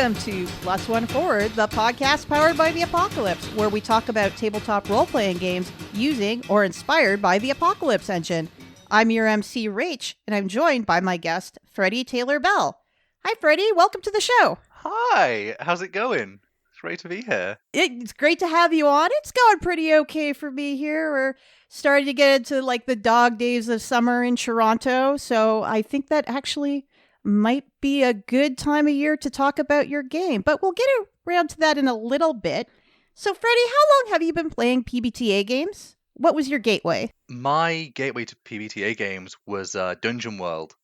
Welcome to Plus One Forward, the podcast powered by the Apocalypse, where we talk about tabletop role-playing games using or inspired by the Apocalypse engine. I'm your MC, Rach, and I'm joined by my guest, Freddie Taylor Bell. Hi, Freddie. Welcome to the show. Hi. How's it going? It's great to be here. It's great to have you on. It's going pretty okay for me here. We're starting to get into like the dog days of summer in Toronto, so I think that actually might be a good time of year to talk about your game, but we'll get around to that in a little bit. So, Freddie, how long have you been playing PBTA games? What was your gateway? My gateway to PBTA games was Dungeon World.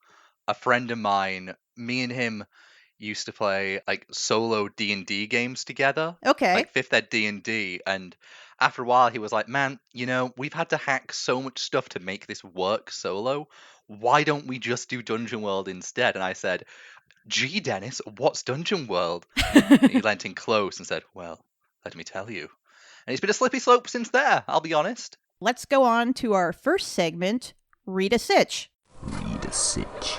A friend of mine, me and him used to play like solo D&D games together. Okay. Like 5th Ed D&D, and after a while he was like, man, we've had to hack so much stuff to make this work solo. Why don't we just do Dungeon World instead? And I said, gee, Dennis, what's Dungeon World? And he leant in close and said, well, let me tell you. And it's been a slippery slope since there, I'll be honest. Let's go on to our first segment, Read a Sitch. Read a Sitch.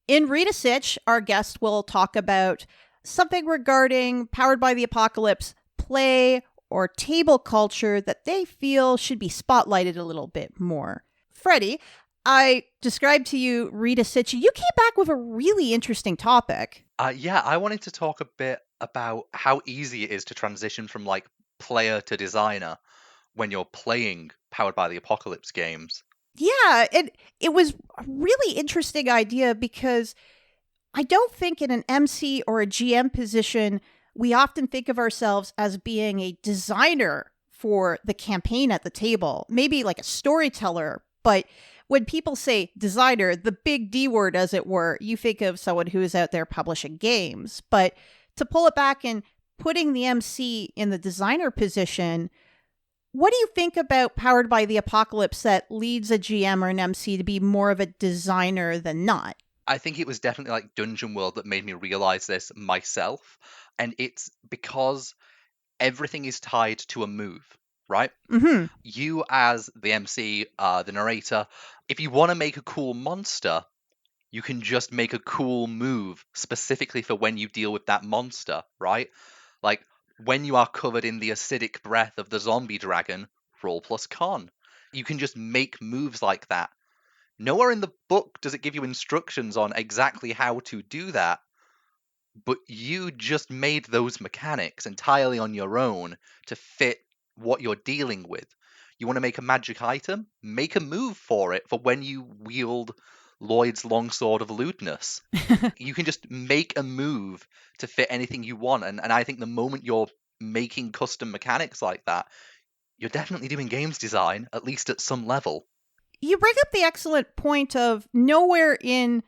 In Read a Sitch, our guest will talk about something regarding Powered by the Apocalypse play or table culture that they feel should be spotlighted a little bit more. Freddie, I described to you Read a Sitch. You came back with a really interesting topic. Yeah, I wanted to talk a bit about how easy it is to transition from like player to designer when you're playing Powered by the Apocalypse games. Yeah, it was a really interesting idea because I don't think in an MC or a GM position, we often think of ourselves as being a designer for the campaign at the table, maybe like a storyteller. But when people say designer, the big D word, as it were, you think of someone who is out there publishing games. But to pull it back and putting the MC in the designer position, what do you think about Powered by the Apocalypse that leads a GM or an MC to be more of a designer than not? I think it was definitely like Dungeon World that made me realize this myself. And it's because everything is tied to a move, right? Mm-hmm. You as the MC, the narrator, if you want to make a cool monster, you can just make a cool move specifically for when you deal with that monster, right? Like, when you are covered in the acidic breath of the zombie dragon, roll plus con. You can just make moves like that. Nowhere in the book does it give you instructions on exactly how to do that, but you just made those mechanics entirely on your own to fit what you're dealing with. You want to make a magic item? Make a move for it for when you wield Lloyd's Longsword of Lewdness. You can just make a move to fit anything you want. And I think the moment you're making custom mechanics like that, you're definitely doing games design, at least at some level. You bring up the excellent point of nowhere in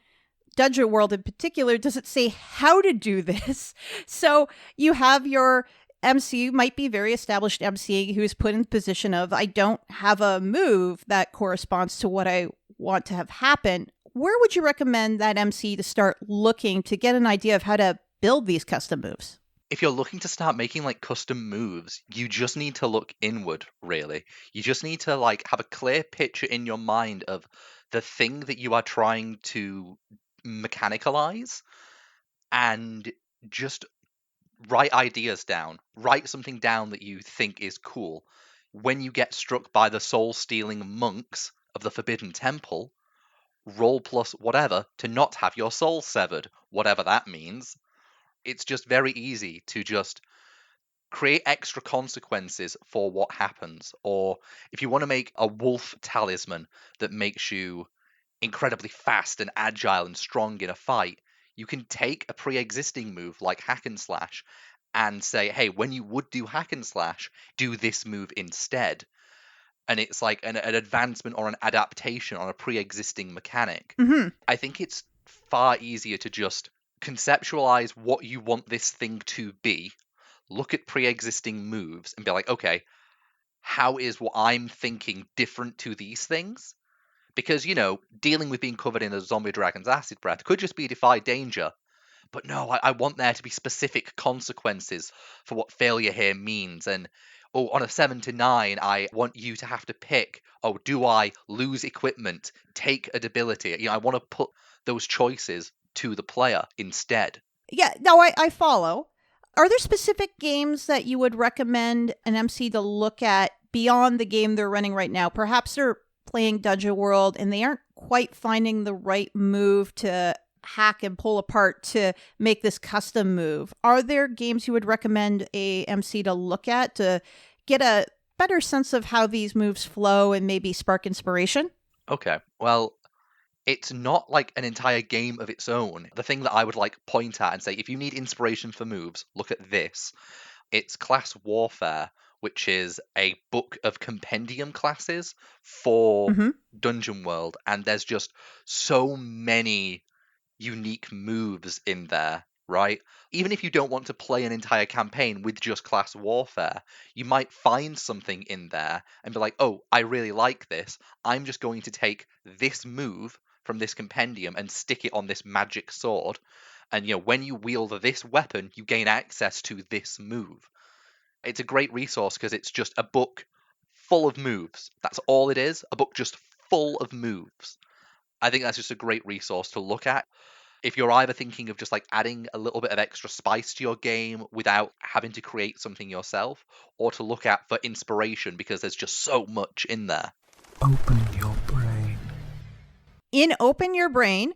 Dungeon World in particular does it say how to do this. So you have your MC, might be very established MC, who's put in the position of, I don't have a move that corresponds to what I want to have happen. Where would you recommend that MC to start looking to get an idea of how to build these custom moves? If you're looking to start making like custom moves, you just need to look inward, really. You just need to like have a clear picture in your mind of the thing that you are trying to mechanicalize and just write ideas down. Write something down that you think is cool. When you get struck by the soul-stealing monks of the Forbidden Temple, roll plus whatever to not have your soul severed, whatever that means. It's just very easy to just create extra consequences for what happens. Or if you want to make a wolf talisman that makes you incredibly fast and agile and strong in a fight, you can take a pre-existing move like hack and slash and say, hey, when you would do hack and slash, do this move instead. And it's like an advancement or an adaptation on a pre-existing mechanic. Mm-hmm. I think it's far easier to just conceptualize what you want this thing to be, look at pre-existing moves and be like, okay, how is what I'm thinking different to these things? Because, dealing with being covered in a zombie dragon's acid breath could just be defy danger. But no, I want there to be specific consequences for what failure here means. And, on a 7 to 9, I want you to have to pick, do I lose equipment, take a debility? I want to put those choices to the player instead. Yeah, no, I follow. Are there specific games that you would recommend an MC to look at beyond the game they're running right now? Perhaps they're playing Dungeon World and they aren't quite finding the right move to hack and pull apart to make this custom move. Are there games you would recommend a MC to look at to get a better sense of how these moves flow and maybe spark inspiration? Okay, well, it's not like an entire game of its own. The thing that I would like point at and say, if you need inspiration for moves, look at this. It's Class Warfare, which is a book of compendium classes for Dungeon World, and there's just so many unique moves in there, right? Even if you don't want to play an entire campaign with just Class Warfare, you might find something in there and be like, oh, I really like this. I'm just going to take this move from this compendium and stick it on this magic sword. And, when you wield this weapon, you gain access to this move. It's a great resource because it's just a book full of moves. That's all it is, a book just full of moves. I think that's just a great resource to look at. If you're either thinking of just like adding a little bit of extra spice to your game without having to create something yourself, or to look at for inspiration because there's just so much in there. Open your brain. In Open Your Brain,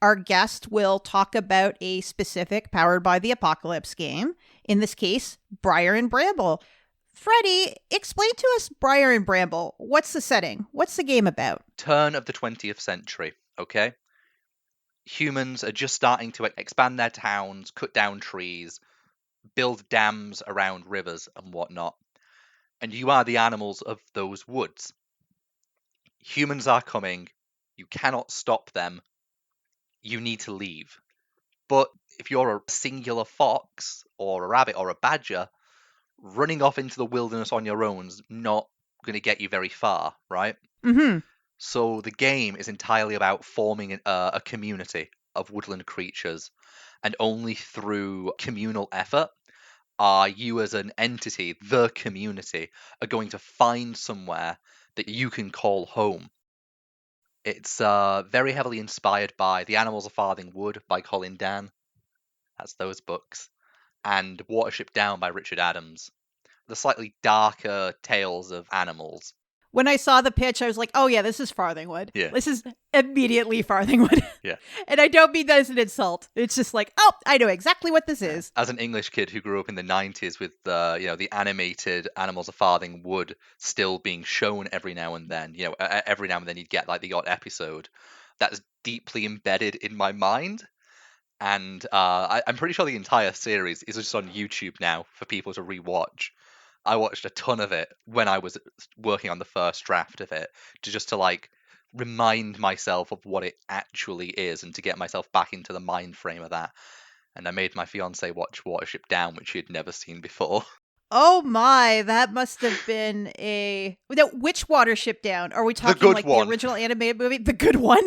our guest will talk about a specific Powered by the Apocalypse game. In this case, Briar and Bramble. Freddie, explain to us Briar and Bramble. What's the setting? What's the game about? Turn of the 20th century, okay? Humans are just starting to expand their towns, cut down trees, build dams around rivers and whatnot. And you are the animals of those woods. Humans are coming. You cannot stop them. You need to leave. But if you're a singular fox or a rabbit or a badger, running off into the wilderness on your own is not going to get you very far, right? Mm-hmm. So the game is entirely about forming a community of woodland creatures, and only through communal effort are you as an entity, the community, are going to find somewhere that you can call home. It's very heavily inspired by The Animals of Farthing Wood by Colin Dan. That's those books. And Watership Down by Richard Adams. The slightly darker tales of animals. When I saw the pitch, I was like, oh yeah, this is Farthingwood. Yeah. This is immediately Farthingwood. Yeah. And I don't mean that as an insult. It's just like, oh, I know exactly what this is. As an English kid who grew up in the 90s with the animated Animals of Farthing Wood still being shown every now and then, every now and then you'd get like the odd episode. That's deeply embedded in my mind. And I'm pretty sure the entire series is just on YouTube now for people to rewatch. I watched a ton of it when I was working on the first draft of it, to like remind myself of what it actually is and to get myself back into the mind frame of that. And I made my fiance watch Watership Down, which she had never seen before. Oh my, that must have been a... No, which Watership Down? Are we talking good like one. the original animated movie? The good one?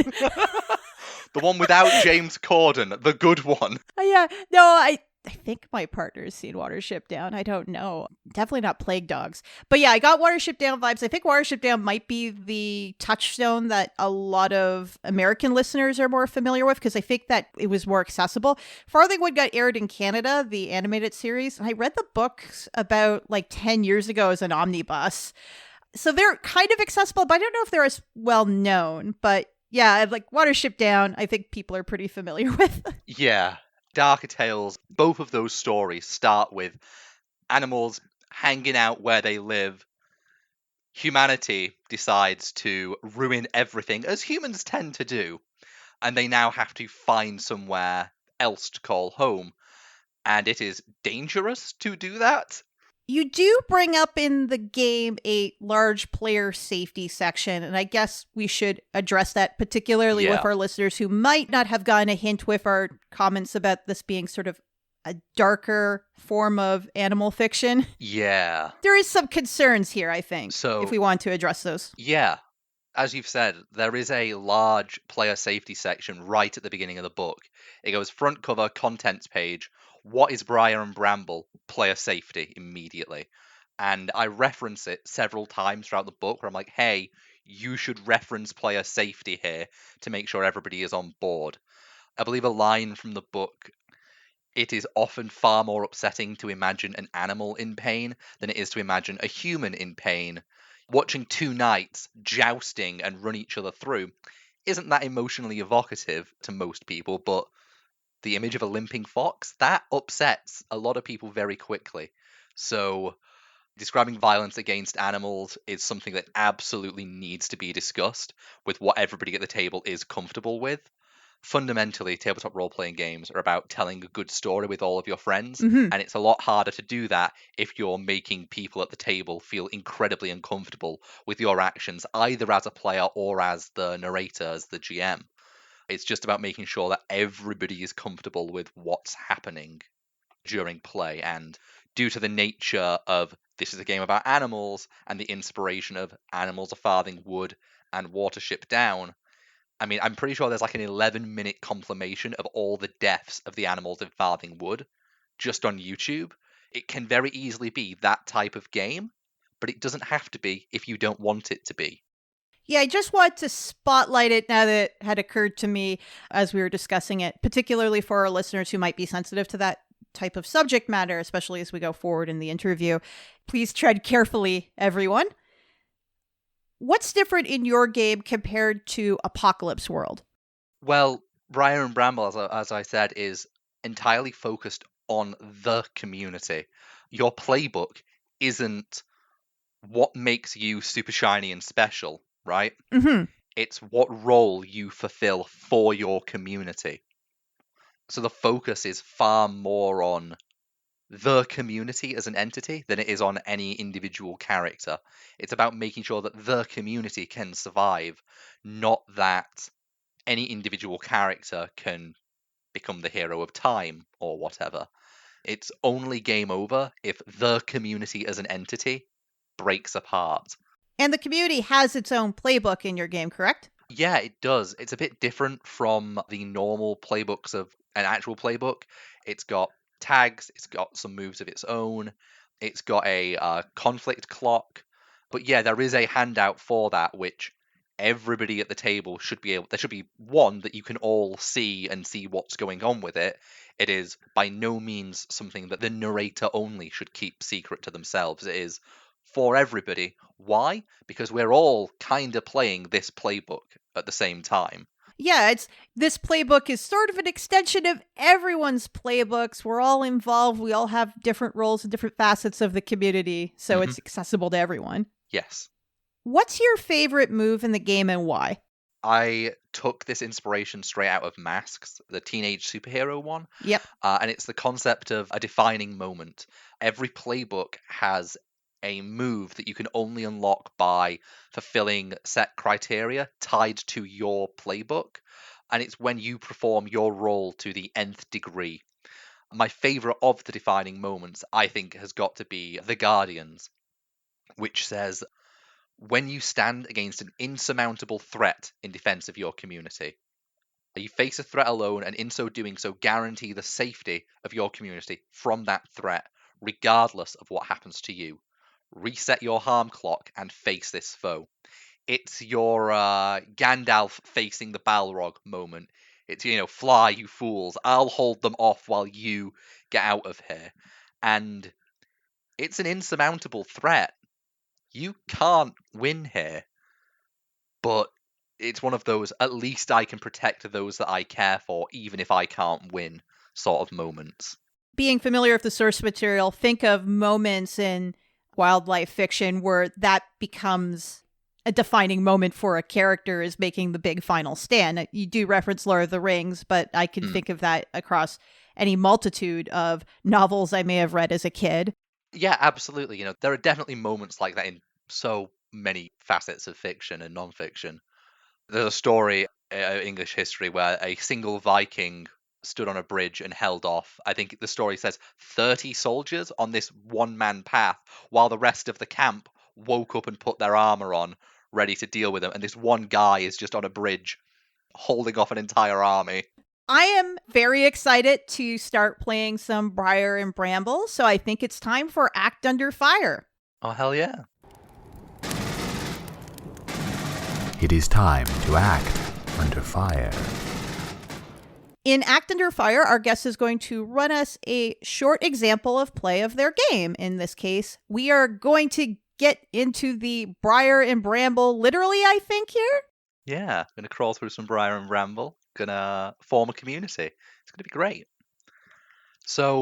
The one without James Corden, the good one. Yeah, no, I think my partner's seen Watership Down. I don't know. Definitely not Plague Dogs. But yeah, I got Watership Down vibes. I think Watership Down might be the touchstone that a lot of American listeners are more familiar with because I think that it was more accessible. Farthingwood got aired in Canada, the animated series. And I read the books about like 10 years ago as an omnibus. So they're kind of accessible, but I don't know if they're as well known. But yeah, like Watership Down, I think people are pretty familiar with. Yeah. Darker Tales, both of those stories start with animals hanging out where they live. Humanity decides to ruin everything, as humans tend to do, and they now have to find somewhere else to call home. And it is dangerous to do that. You do bring up in the game a large player safety section, and I guess we should address that particularly with our listeners who might not have gotten a hint with our comments about this being sort of a darker form of animal fiction. Yeah. There is some concerns here, I think, So, if we want to address those. Yeah. As you've said, there is a large player safety section right at the beginning of the book. It goes front cover, contents page. What is Briar and Bramble? Player safety immediately. And I reference it several times throughout the book where I'm like, hey, you should reference player safety here to make sure everybody is on board. I believe a line from the book It is often far more upsetting to imagine an animal in pain than it is to imagine a human in pain. Watching two knights jousting and run each other through isn't that emotionally evocative to most people, but the image of a limping fox, that upsets a lot of people very quickly. So, describing violence against animals is something that absolutely needs to be discussed with what everybody at the table is comfortable with. Fundamentally, tabletop role playing games are about telling a good story with all of your friends, Hmm. and it's a lot harder to do that if you're making people at the table feel incredibly uncomfortable with your actions, either as a player or as the narrator, as the GM. It's just about making sure that everybody is comfortable with what's happening during play. And due to the nature of this is a game about animals and the inspiration of animals are farthing wood and Watership Down, I mean, I'm pretty sure there's like an 11-minute compilation of all the deaths of the animals in Farthing Wood just on YouTube. It can very easily be that type of game, but it doesn't have to be if you don't want it to be. Yeah, I just wanted to spotlight it now that it had occurred to me as we were discussing it, particularly for our listeners who might be sensitive to that type of subject matter, especially as we go forward in the interview. Please tread carefully, everyone. What's different in your game compared to Apocalypse World? Well, Briar and Bramble, as I said, is entirely focused on the community. Your playbook isn't what makes you super shiny and special, right? Mm-hmm. It's what role you fulfill for your community. So the focus is far more on the community as an entity than it is on any individual character. It's about making sure that the community can survive, not that any individual character can become the hero of time or whatever. It's only game over if the community as an entity breaks apart. And the community has its own playbook in your game, correct? Yeah, it does. It's a bit different from the normal playbooks of an actual playbook. It's got tags, it's got some moves of its own, it's got a conflict clock. But yeah, there is a handout for that, which everybody at the table should be able. There should be one that you can all see and see what's going on with it. It is by no means something that the narrator only should keep secret to themselves. It is for everybody. Why? Because we're all kind of playing this playbook at the same time. Yeah, it's this playbook is sort of an extension of everyone's playbooks. We're all involved. We all have different roles and different facets of the community, so it's accessible to everyone. Yes. What's your favorite move in the game and why? I took this inspiration straight out of Masks, the teenage superhero one. Yep. And it's the concept of a defining moment. Every playbook has a move that you can only unlock by fulfilling set criteria tied to your playbook. And it's when you perform your role to the nth degree. My favorite of the defining moments, I think, has got to be The Guardians, which says, when you stand against an insurmountable threat in defense of your community, you face a threat alone, and in so doing so guarantee the safety of your community from that threat, regardless of what happens to you. Reset your harm clock and face this foe. It's your Gandalf facing the Balrog moment. It's, fly, you fools. I'll hold them off while you get out of here. And it's an insurmountable threat. You can't win here. But it's one of those, at least I can protect those that I care for, even if I can't win sort of moments. Being familiar with the source material, think of moments in wildlife fiction where that becomes a defining moment for a character is making the big final stand. You do reference Lord of the Rings, but I can think of that across any multitude of novels I may have read as a kid. Yeah, absolutely. There are definitely moments like that in so many facets of fiction and non-fiction. There's a story in English history where a single Viking stood on a bridge and held off. I think the story says 30 soldiers on this one-man path, while the rest of the camp woke up and put their armor on, ready to deal with them. And this one guy is just on a bridge, holding off an entire army. I am very excited to start playing some Briar and Bramble, so I think it's time for Act Under Fire. Oh, hell yeah. It is time to act under fire. In Act Under Fire, our guest is going to run us a short example of play of their game. In this case, we are going to get into the Briar and Bramble, literally, I think, here. Yeah, gonna crawl through some Briar and Bramble. Gonna form a community. It's gonna be great. So,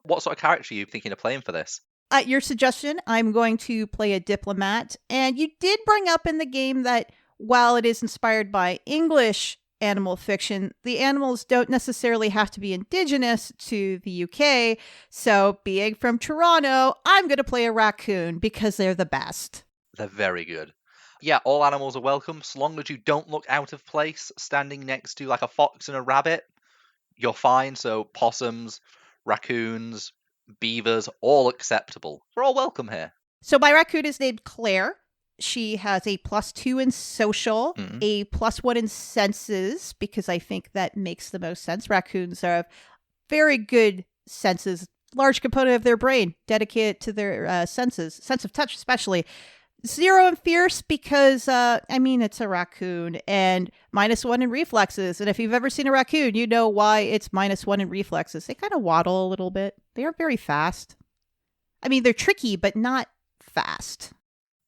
what sort of character are you thinking of playing for this? At your suggestion, I'm going to play a diplomat. And you did bring up in the game that while it is inspired by English animal fiction, the animals don't necessarily have to be indigenous to the UK. So, being from Toronto, I'm going to play a raccoon because they're the best. They're very good. Yeah, all animals are welcome, so long as you don't look out of place standing next to like a fox and a rabbit. You're fine. So possums, raccoons, beavers, all acceptable. We're all welcome here. So my raccoon is named Claire. She has a +2 in social, a +1 in senses, because I think that makes the most sense. Raccoons have very good senses, large component of their brain dedicated to their senses, sense of touch especially. 0 in fierce because, it's a raccoon, and -1 in reflexes. And if you've ever seen a raccoon, you know why it's -1 in reflexes. They kind of waddle a little bit. They aren't very fast. They're tricky, but not fast.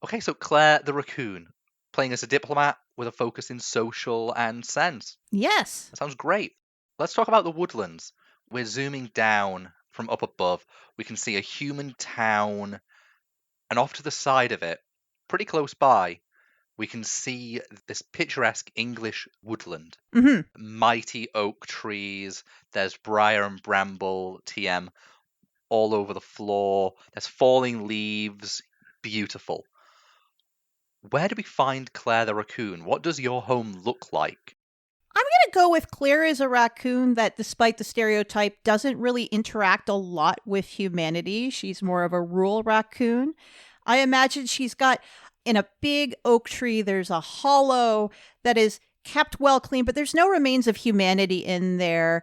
Okay, so Claire the raccoon, playing as a diplomat with a focus in social and sense. Yes. That sounds great. Let's talk about the woodlands. We're zooming down from up above. We can see a human town, and off to the side of it, pretty close by, we can see this picturesque English woodland. Mighty oak trees. There's Briar and Bramble TM all over the floor. There's falling leaves. Beautiful. Where do we find Claire the raccoon? What does your home look like? I'm going to go with Claire as a raccoon that, despite the stereotype, doesn't really interact a lot with humanity. She's more of a rural raccoon. I imagine she's got, in a big oak tree, there's a hollow that is kept well clean, but there's no remains of humanity in there.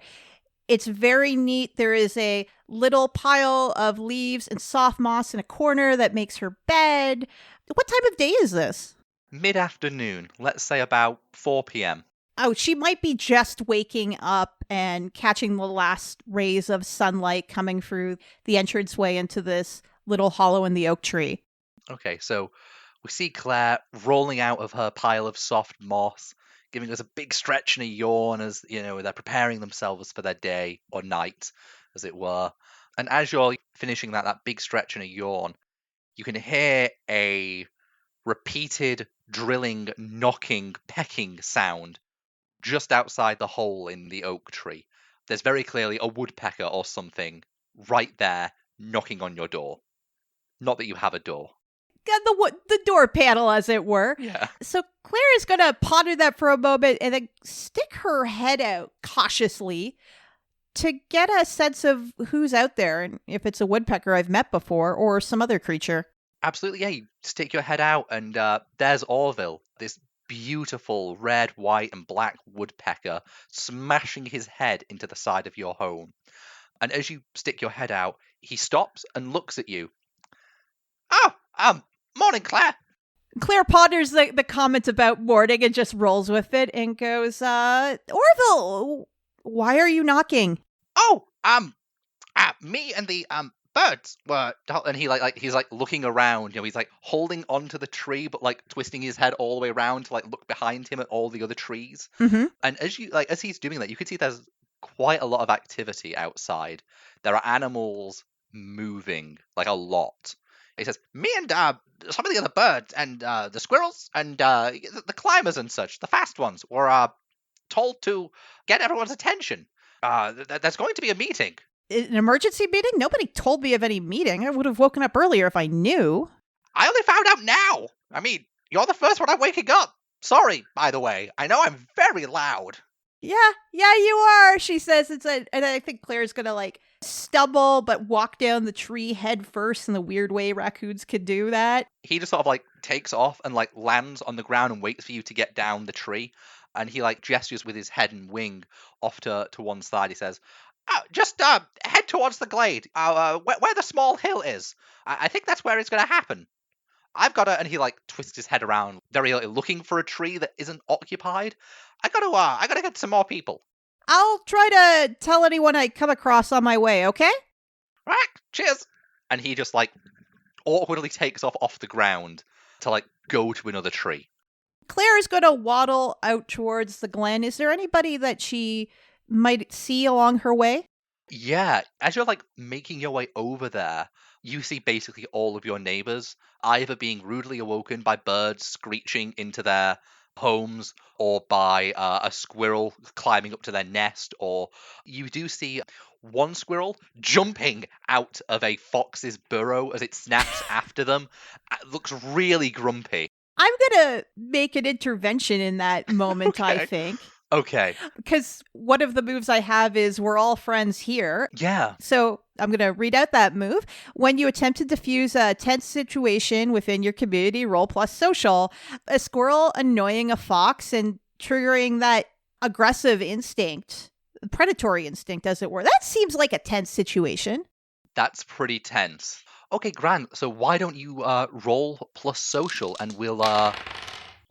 It's very neat. There is a little pile of leaves and soft moss in a corner that makes her bed. What time of day is this? Mid-afternoon, let's say about 4 p.m. Oh, she might be just waking up and catching the last rays of sunlight coming through the entranceway into this little hollow in the oak tree. Okay, so we see Claire rolling out of her pile of soft moss, giving us a big stretch and a yawn as, they're preparing themselves for their day or night, as it were. And as you're finishing that big stretch and a yawn, you can hear a repeated drilling, knocking, pecking sound just outside the hole in the oak tree. There's very clearly a woodpecker or something right there knocking on your door. Not that you have a door. The door panel, as it were. Yeah. So Claire is going to ponder that for a moment and then stick her head out cautiously to get a sense of who's out there, and if it's a woodpecker I've met before or some other creature. Absolutely, yeah. You stick your head out, and there's Orville, this beautiful red, white, and black woodpecker smashing his head into the side of your home. And as you stick your head out, he stops and looks at you. Oh, morning, Claire. Claire ponders the comment about morning and just rolls with it and goes, Orville, why are you knocking? Oh, me and the birds were, and he's looking around, he's holding onto the tree, but twisting his head all the way around to look behind him at all the other trees. Mm-hmm. And as he's doing that, you can see there's quite a lot of activity outside. There are animals moving, a lot. He says, me and some of the other birds and the squirrels and the climbers and such, the fast ones, were told to get everyone's attention. There's going to be a meeting. An emergency meeting? Nobody told me of any meeting. I would have woken up earlier if I knew. I only found out now. You're the first one I'm waking up. Sorry, by the way. I know I'm very loud. Yeah, you are, she says. And I think Claire's gonna stumble but walk down the tree head first in the weird way raccoons can do that. He just sort of takes off and lands on the ground and waits for you to get down the tree. And he gestures with his head and wing off to one side. He says, just head towards the glade, where the small hill is. I think that's where it's going to happen. I've got to, and he twists his head around, very looking for a tree that isn't occupied. I gotta get some more people. I'll try to tell anyone I come across on my way, okay? Right, cheers. And he just like awkwardly takes off the ground to like go to another tree. Claire is going to waddle out towards the glen. Is there anybody that she might see along her way? Yeah, as you're like making your way over there, you see basically all of your neighbors either being rudely awoken by birds screeching into their homes or by a squirrel climbing up to their nest, or you do see one squirrel jumping out of a fox's burrow as it snaps after them. It looks really grumpy. I'm going to make an intervention in that moment, I Okay. think. Okay. Because one of the moves I have is we're all friends here. Yeah. So I'm going to read out that move. When you attempt to diffuse a tense situation within your community, roll plus social, a squirrel annoying a fox and triggering that aggressive instinct, predatory instinct, as it were. That seems like a tense situation. That's pretty tense. Okay, Grant. So why don't you roll plus social, and we'll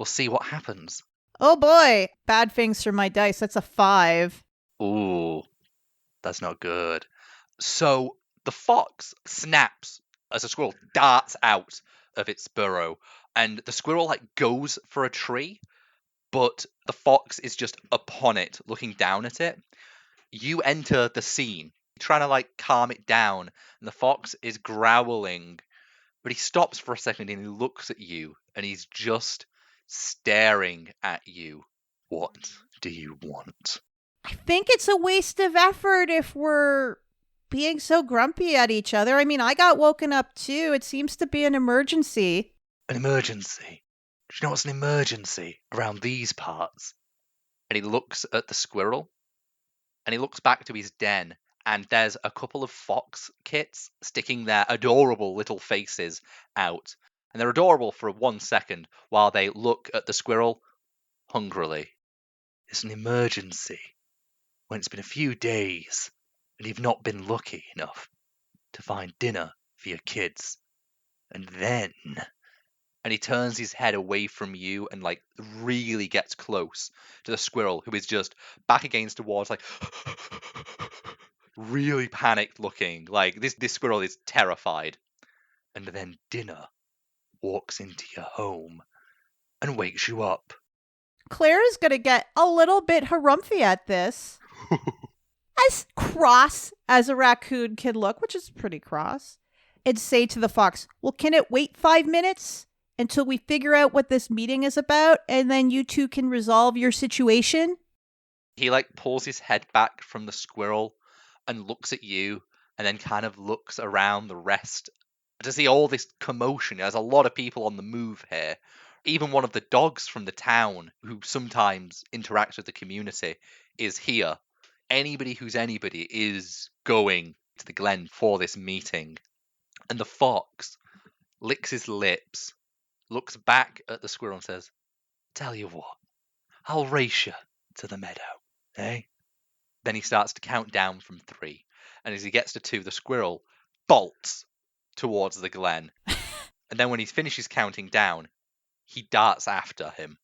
see what happens. Oh boy, bad things for my dice. That's a 5. Ooh, that's not good. So the fox snaps as a squirrel darts out of its burrow, and the squirrel like goes for a tree, but the fox is just upon it, looking down at it. You enter the scene, trying to like calm it down, and the fox is growling, but he stops for a second and he looks at you, and he's just staring at you. What do you want? I think it's a waste of effort if we're being so grumpy at each other. I mean, I got woken up too. It seems to be an emergency. An emergency? Do you know what's an emergency around these parts? And he looks at the squirrel, and he looks back to his den, and there's a couple of fox kits sticking their adorable little faces out. And they're adorable for 1 second while they look at the squirrel hungrily. It's an emergency when it's been a few days and you've not been lucky enough to find dinner for your kids. And then... And he turns his head away from you and like really gets close to the squirrel, who is just back against the walls, like really panicked looking. Like this squirrel is terrified. And then dinner walks into your home and wakes you up. Claire is going to get a little bit harumphy at this. As cross as a raccoon can look, which is pretty cross, and say to the fox, well, can it wait 5 minutes until we figure out what this meeting is about, and then you two can resolve your situation? He like pulls his head back from the squirrel and looks at you, and then kind of looks around the rest to see all this commotion. There's a lot of people on the move here. Even one of the dogs from the town, who sometimes interacts with the community, is here. Anybody who's anybody is going to the glen for this meeting. And the fox licks his lips, looks back at the squirrel and says, tell you what, I'll race you to the meadow, eh? Then he starts to count down from 3. And as he gets to 2, the squirrel bolts towards the glen. And then when he finishes counting down, he darts after him.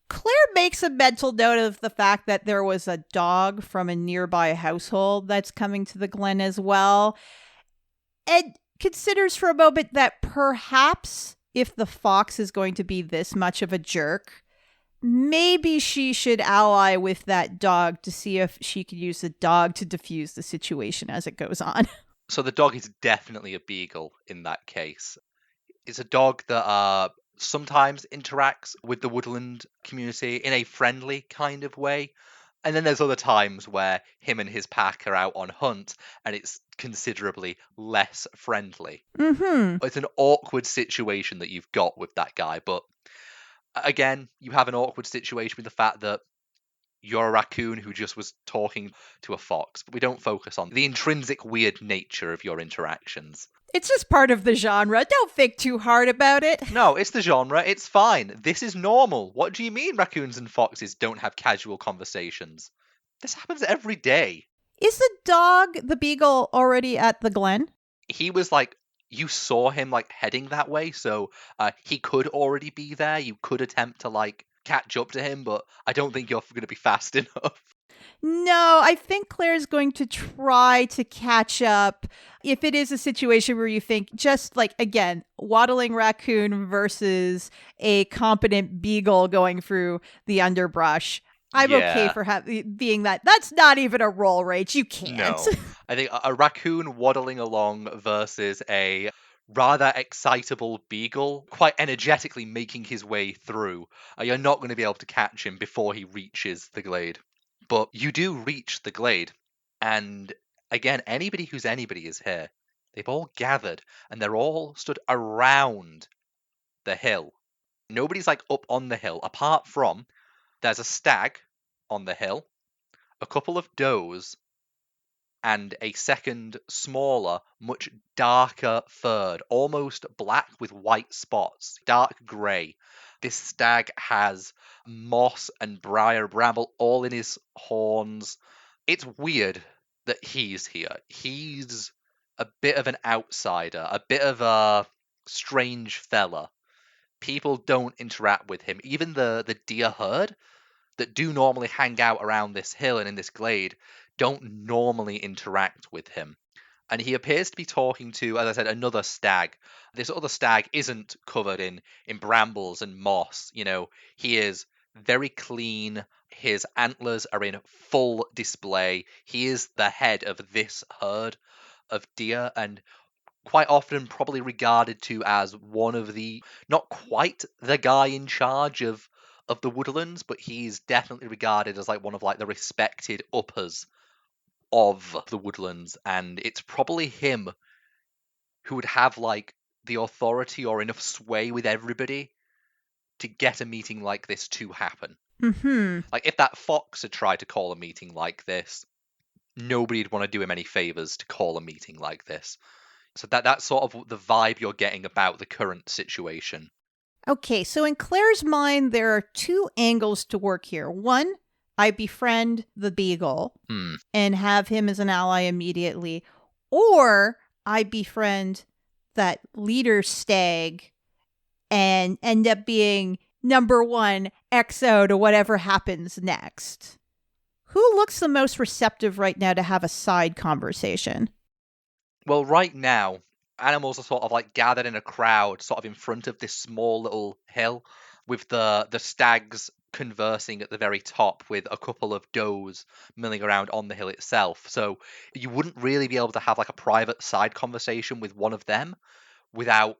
Claire makes a mental note of the fact that there was a dog from a nearby household that's coming to the glen as well, and considers for a moment that perhaps if the fox is going to be this much of a jerk, maybe she should ally with that dog to see if she could use the dog to diffuse the situation as it goes on. So the dog is definitely a beagle in that case. It's a dog that sometimes interacts with the woodland community in a friendly kind of way. And then there's other times where him and his pack are out on hunt and it's considerably less friendly. Mm-hmm. It's an awkward situation that you've got with that guy. But again, you have an awkward situation with the fact that you're a raccoon who just was talking to a fox. But we don't focus on the intrinsic weird nature of your interactions. It's just part of the genre. Don't think too hard about it. No, it's the genre. It's fine. This is normal. What do you mean raccoons and foxes don't have casual conversations? This happens every day. Is the dog, the beagle, already at the glen? He was like, you saw him like heading that way, so he could already be there. You could attempt to like catch up to him, but I don't think you're going to be fast enough. No, I think Claire's going to try to catch up. If it is a situation where you think just like, again, waddling raccoon versus a competent beagle going through the underbrush, I'm okay Yeah. for being that. That's not even a roll, Rach. You can't. No. I think a raccoon waddling along versus a rather excitable beagle quite energetically making his way through. You're not going to be able to catch him before he reaches the glade. But you do reach the glade. And again, anybody who's anybody is here. They've all gathered and they're all stood around the hill. Nobody's like up on the hill, apart from there's a stag on the hill, a couple of does, and a second, smaller, much darker furred, almost black with white spots, dark grey. This stag has moss and briar bramble all in his horns. It's weird that he's here. He's a bit of an outsider, a bit of a strange fella. People don't interact with him. Even the deer herd that do normally hang out around this hill and in this glade don't normally interact with him. And he appears to be talking to, as I said, another stag. This other stag isn't covered in brambles and moss. He is very clean. His antlers are in full display. He is the head of this herd of deer, and quite often probably regarded to as one of the, not quite the guy in charge of the woodlands, but he's definitely regarded as like one of like the respected uppers of the woodlands, and it's probably him who would have like the authority or enough sway with everybody to get a meeting like this to happen. Mm-hmm. Like if that fox had tried to call a meeting like this, nobody'd want to do him any favors to call a meeting like this. So that's sort of the vibe you're getting about the current situation. Okay, so in Claire's mind, there are two angles to work here. One, I befriend the beagle and have him as an ally immediately. Or I befriend that leader stag and end up being number one XO to whatever happens next. Who looks the most receptive right now to have a side conversation? Well, right now, animals are sort of like gathered in a crowd, sort of in front of this small little hill, with the stags conversing at the very top with a couple of does milling around on the hill itself. So you wouldn't really be able to have like a private side conversation with one of them without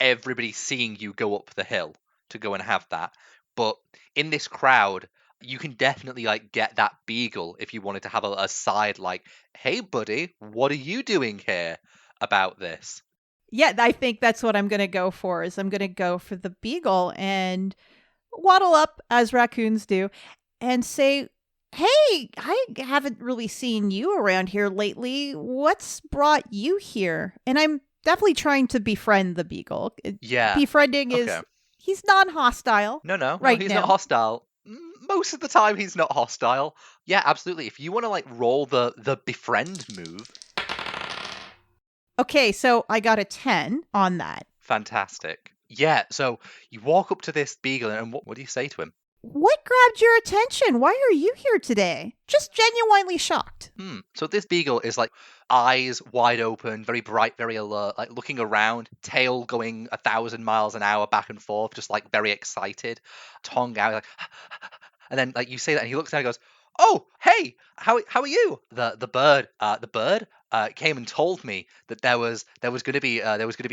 everybody seeing you go up the hill to go and have that. But in this crowd, you can definitely like get that beagle if you wanted to have a side like, hey buddy, what are you doing here about this? Yeah, I think that's what I'm going to go for, is I'm going to go for the beagle and waddle up, as raccoons do, and say, hey, I haven't really seen you around here lately. What's brought you here? And I'm definitely trying to befriend the beagle. Yeah. Befriending is, he's non-hostile. No, right he's now. not hostile. Most of the time he's not hostile. Yeah, absolutely. If you want to like roll the befriend move. Okay, so I got a 10 on that. Fantastic. Yeah, so you walk up to this beagle and what do you say to him? What grabbed your attention? Why are you here today? Just genuinely shocked. So this beagle is like eyes wide open, very bright, very alert, like looking around, tail going 1,000 miles an hour back and forth, just like very excited, tongue out, like, and then like you say that, and he looks down and goes, "Oh, hey, how are you?" The bird came and told me that there was going to be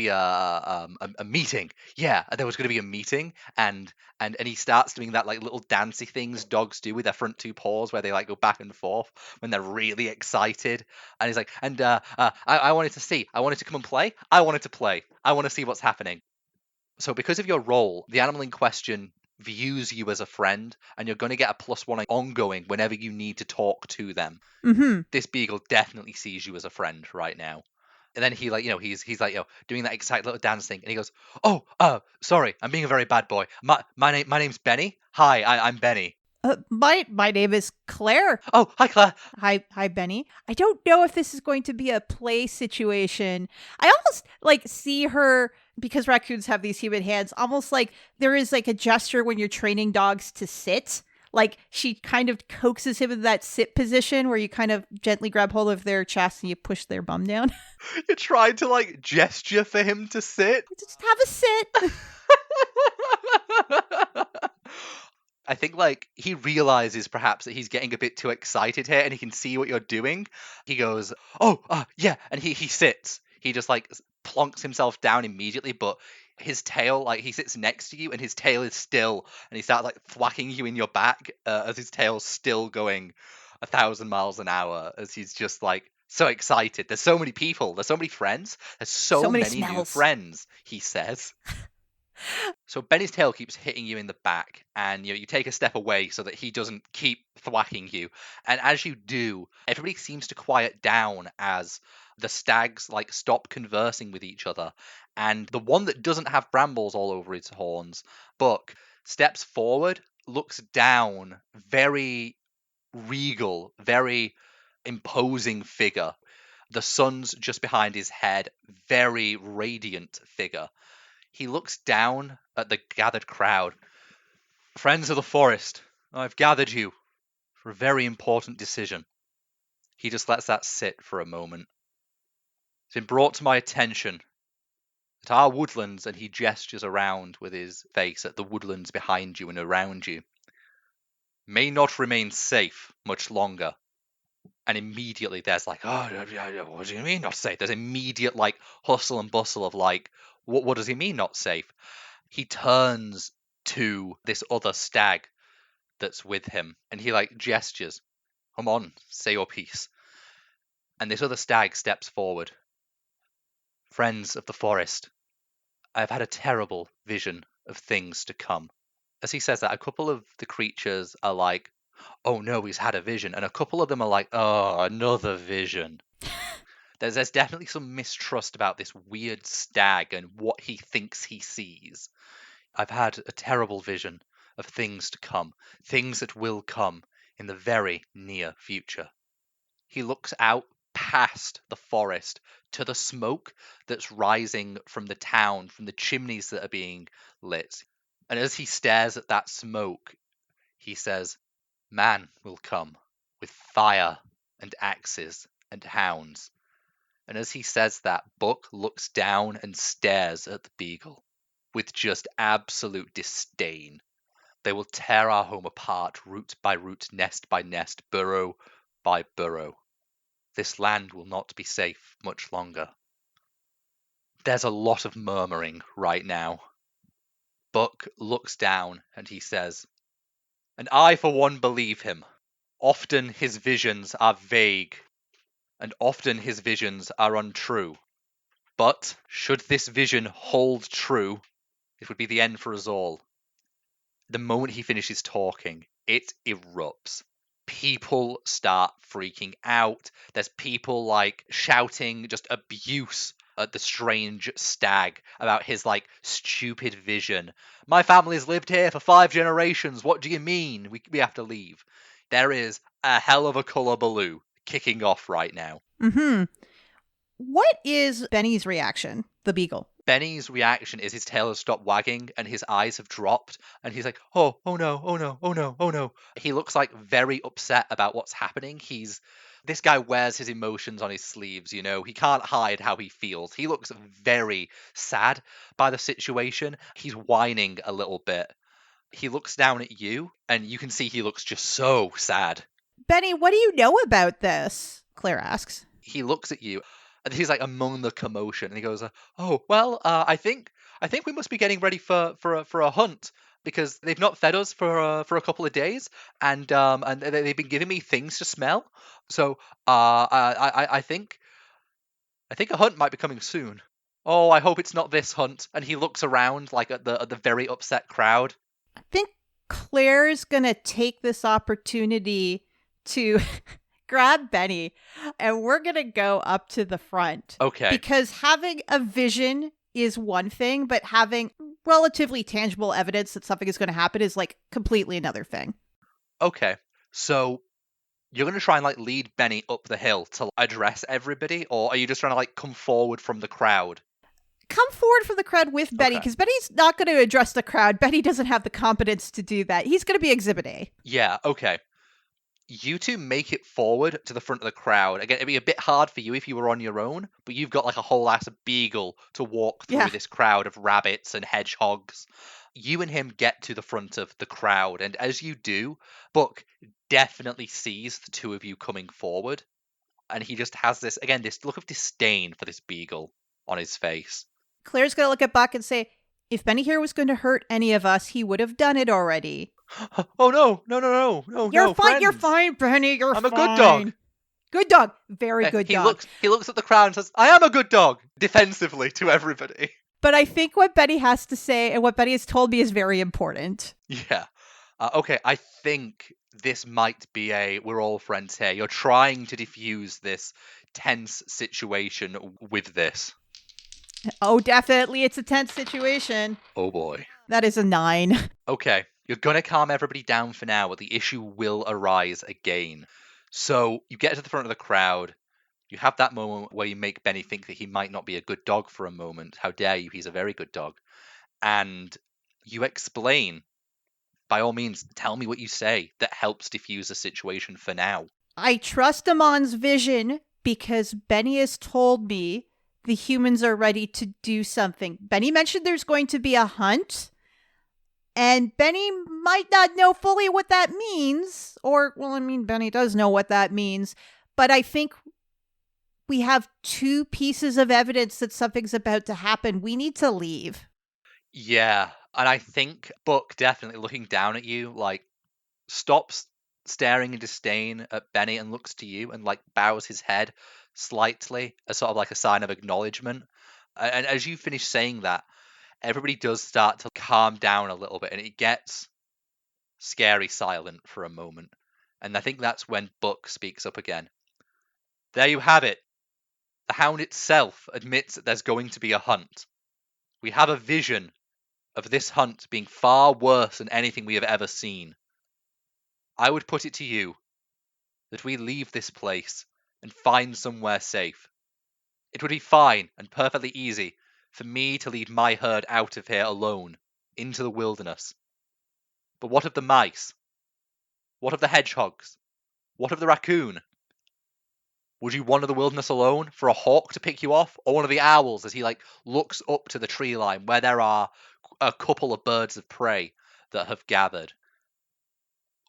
a meeting. Yeah, there was going to be a meeting, and he starts doing that like little dancey things dogs do with their front two paws, where they like go back and forth when they're really excited. And he's like, and I wanted to come and play. I wanted to play. I want to see what's happening. So because of your role, the animal in question views you as a friend, and you're going to get a +1 ongoing whenever you need to talk to them. This beagle definitely sees you as a friend right now. And then he like, he's like, doing that excited little dance thing, and he goes, "Oh, sorry, I'm being a very bad boy. My name's Benny. Hi, I'm Benny." My name is Claire. Oh, hi, Claire. Hi, Benny. I don't know if this is going to be a play situation. I almost like see her, because raccoons have these human hands, almost like there is like a gesture when you're training dogs to sit. Like she kind of coaxes him into that sit position where you kind of gently grab hold of their chest and you push their bum down. You're trying to like gesture for him to sit. Just have a sit. I think like he realizes perhaps that he's getting a bit too excited here and he can see what you're doing. He goes, "Oh, yeah." And he sits. He just like plonks himself down immediately, but his tail, like he sits next to you and his tail is still, and he starts like thwacking you in your back as his tail's still going 1,000 miles an hour as he's just like so excited. There's so many people. There's so many friends. There's so many many new smells. friends, he says. So Benny's tail keeps hitting you in the back, and you take a step away so that he doesn't keep thwacking you. And as you do, everybody seems to quiet down as the stags like stop conversing with each other. And the one that doesn't have brambles all over its horns, Buck, steps forward, looks down, very regal, very imposing figure. The sun's just behind his head, very radiant figure. He looks down at the gathered crowd. "Friends of the forest, I've gathered you for a very important decision." He just lets that sit for a moment. "It's been brought to my attention that our woodlands," and he gestures around with his face at the woodlands behind you and around you, "may not remain safe much longer." And immediately there's like, "Oh, what do you mean not safe?" There's immediate like hustle and bustle of like, what does he mean not safe? He turns to this other stag that's with him and he like gestures, "Come on, say your piece." And this other stag steps forward. "Friends of the forest, I've had a terrible vision of things to come." As he says that, a couple of the creatures are like, "Oh no, he's had a vision." And a couple of them are like, "Oh, another vision." There's definitely some mistrust about this weird stag and what he thinks he sees. "I've had a terrible vision of things to come, things that will come in the very near future." He looks out past the forest to the smoke that's rising from the town, from the chimneys that are being lit. And as he stares at that smoke, he says, "Man will come with fire and axes and hounds." And as he says that, Buck looks down and stares at the beagle with just absolute disdain. "They will tear our home apart, root by root, nest by nest, burrow by burrow. This land will not be safe much longer." There's a lot of murmuring right now. Buck looks down and he says, "And I for one believe him. Often his visions are vague, and often his visions are untrue. But should this vision hold true, it would be the end for us all." The moment he finishes talking, it erupts. People start freaking out. There's people like shouting just abuse at the strange stag about his like stupid vision. "My family's lived here for 5 generations. What do you mean? We have to leave." There is a hell of a hullabaloo kicking off right now. Mm-hmm. What is Benny's reaction, the beagle? Benny's reaction is his tail has stopped wagging and his eyes have dropped, and he's like, "Oh, oh no, oh no, oh no, oh no." He looks like very upset about what's happening. This guy wears his emotions on his sleeves, you know. He can't hide how he feels. He looks very sad by the situation. He's whining a little bit. He looks down at you, and you can see he looks just so sad. Benny, what do you know about this? Claire asks. He looks at you, and he's like among the commotion, and he goes, "Oh, well, I think we must be getting ready for a hunt, because they've not fed us for a couple of days, and they've been giving me things to smell. So I think a hunt might be coming soon. Oh, I hope it's not this hunt." And he looks around like at the very upset crowd. I think Claire's gonna take this opportunity to grab Benny, and we're going to go up to the front. Okay. Because having a vision is one thing, but having relatively tangible evidence that something is going to happen is like completely another thing. Okay. So you're going to try and like lead Benny up the hill to address everybody, or are you just trying to like come forward from the crowd? come forward from the crowd with Benny, because Benny's not going to address the crowd. Benny doesn't have the competence to do that. He's going to be Exhibit A. Yeah, okay. You two make it forward to the front of the crowd. Again, it'd be a bit hard for you if you were on your own, but you've got like a whole ass beagle to walk through this crowd of rabbits and hedgehogs. You and him get to the front of the crowd, and as you do, Buck definitely sees the two of you coming forward, and he just has this look of disdain for this beagle on his face. Claire's going to look at Buck and say, if Benny here was going to hurt any of us, he would have done it already. Oh, no. You're fine, friends. you're fine, Benny, you're fine. I'm a good dog. Good dog. Very good dog. He looks at the crowd and says, I am a good dog, defensively to everybody. But I think what Benny has to say and what Benny has told me is very important. Yeah. Okay, I think this might be we're all friends here. You're trying to diffuse this tense situation with this. Oh, definitely. It's a tense situation. Oh, boy. That is a 9. Okay. You're going to calm everybody down for now, but the issue will arise again. So you get to the front of the crowd. You have that moment where you make Benny think that he might not be a good dog for a moment. How dare you? He's a very good dog. And you explain, by all means, tell me what you say that helps diffuse the situation for now. I trust Amon's vision because Benny has told me the humans are ready to do something. Benny mentioned there's going to be a hunt. And Benny might not know fully what that means. Benny does know what that means. But I think we have 2 pieces of evidence that something's about to happen. We need to leave. Yeah. And I think Buck, definitely looking down at you, stops staring in disdain at Benny and looks to you and, bows his head slightly as sort of a sign of acknowledgement. And as you finish saying that, everybody does start to calm down a little bit, and it gets scary silent for a moment. And I think that's when Buck speaks up again. There you have it. The hound itself admits that there's going to be a hunt. We have a vision of this hunt being far worse than anything we have ever seen. I would put it to you that we leave this place and find somewhere safe. It would be fine and perfectly easy for me to lead my herd out of here alone, into the wilderness. But what of the mice? What of the hedgehogs? What of the raccoon? Would you wander the wilderness alone for a hawk to pick you off? Or one of the owls as he looks up to the tree line where there are a couple of birds of prey that have gathered?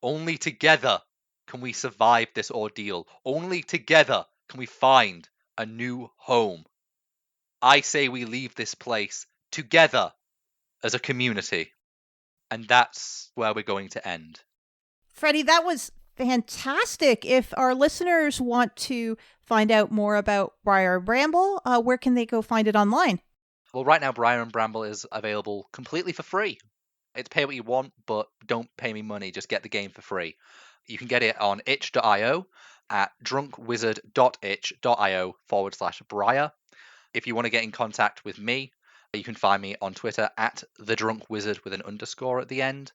Only together can we survive this ordeal. Only together can we find a new home. I say we leave this place together as a community. And that's where we're going to end. Freddie, that was fantastic. If our listeners want to find out more about Briar Bramble, where can they go find it online? Well, right now, Briar Bramble is available completely for free. It's pay what you want, but don't pay me money. Just get the game for free. You can get it on itch.io at drunkwizard.itch.io/Briar. If you want to get in contact with me, you can find me on Twitter at @thedrunkwizard with an underscore at the end.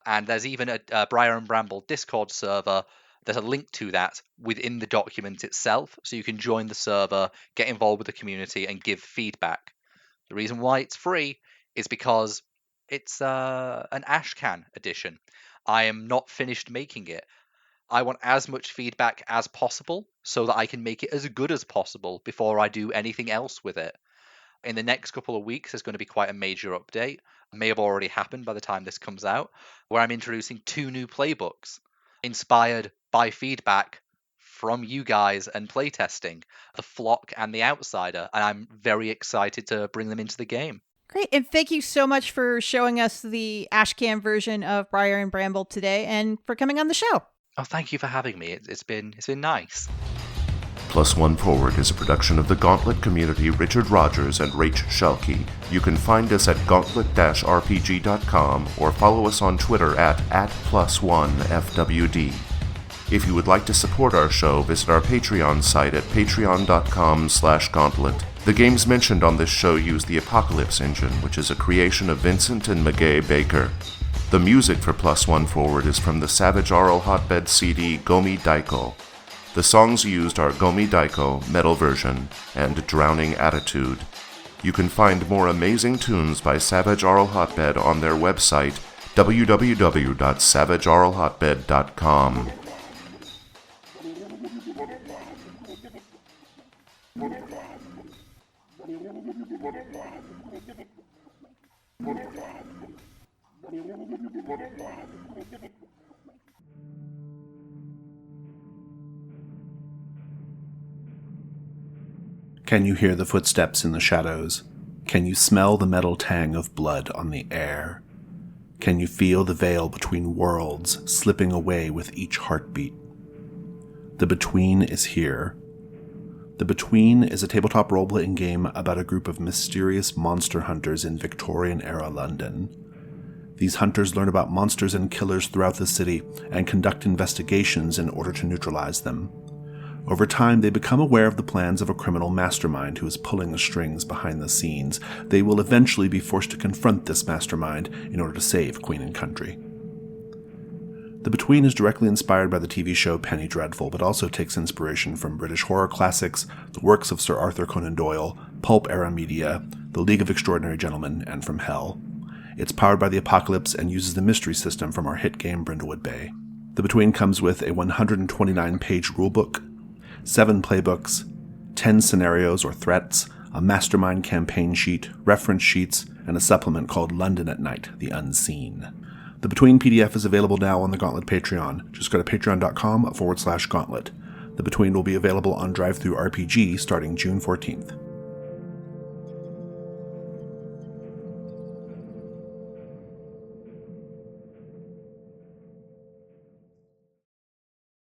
And there's even a Briar and Bramble Discord server. There's a link to that within the document itself, so you can join the server, get involved with the community, and give feedback. The reason why it's free is because it's an Ashcan edition. I am not finished making it. I want as much feedback as possible so that I can make it as good as possible before I do anything else with it. In the next couple of weeks, there's going to be quite a major update. It may have already happened by the time this comes out, where I'm introducing 2 new playbooks inspired by feedback from you guys and playtesting, The Flock and The Outsider, and I'm very excited to bring them into the game. Great, and thank you so much for showing us the Ashcan version of Briar and Bramble today and for coming on the show. Oh, thank you for having me. It's been nice. Plus One Forward is a production of the Gauntlet community, Richard Rogers and Rach Shelkey. You can find us at gauntlet-rpg.com or follow us on Twitter at @+1FWD. If you would like to support our show, visit our Patreon site at patreon.com/gauntlet. The games mentioned on this show use the Apocalypse engine, which is a creation of Vincent and Magay Baker. The music for Plus One Forward is from the Savage Aural Hotbed CD Gomi Daiko. The songs used are Gomi Daiko, metal version, and Drowning Attitude. You can find more amazing tunes by Savage Aural Hotbed on their website, www.savageauralhotbed.com. Can you hear the footsteps in the shadows? Can you smell the metal tang of blood on the air? Can you feel the veil between worlds slipping away with each heartbeat? The Between is here. The Between is a tabletop role-playing game about a group of mysterious monster hunters in Victorian-era London. These hunters learn about monsters and killers throughout the city and conduct investigations in order to neutralize them. Over time, they become aware of the plans of a criminal mastermind who is pulling the strings behind the scenes. They will eventually be forced to confront this mastermind in order to save Queen and Country. The Between is directly inspired by the TV show Penny Dreadful, but also takes inspiration from British horror classics, the works of Sir Arthur Conan Doyle, pulp-era media, The League of Extraordinary Gentlemen, and from Hell. It's powered by the Apocalypse and uses the mystery system from our hit game Brindlewood Bay. The Between comes with a 129-page rulebook, 7 playbooks, 10 scenarios or threats, a mastermind campaign sheet, reference sheets, and a supplement called London at Night, The Unseen. The Between PDF is available now on the Gauntlet Patreon. Just go to patreon.com/Gauntlet. The Between will be available on DriveThru RPG starting June 14th.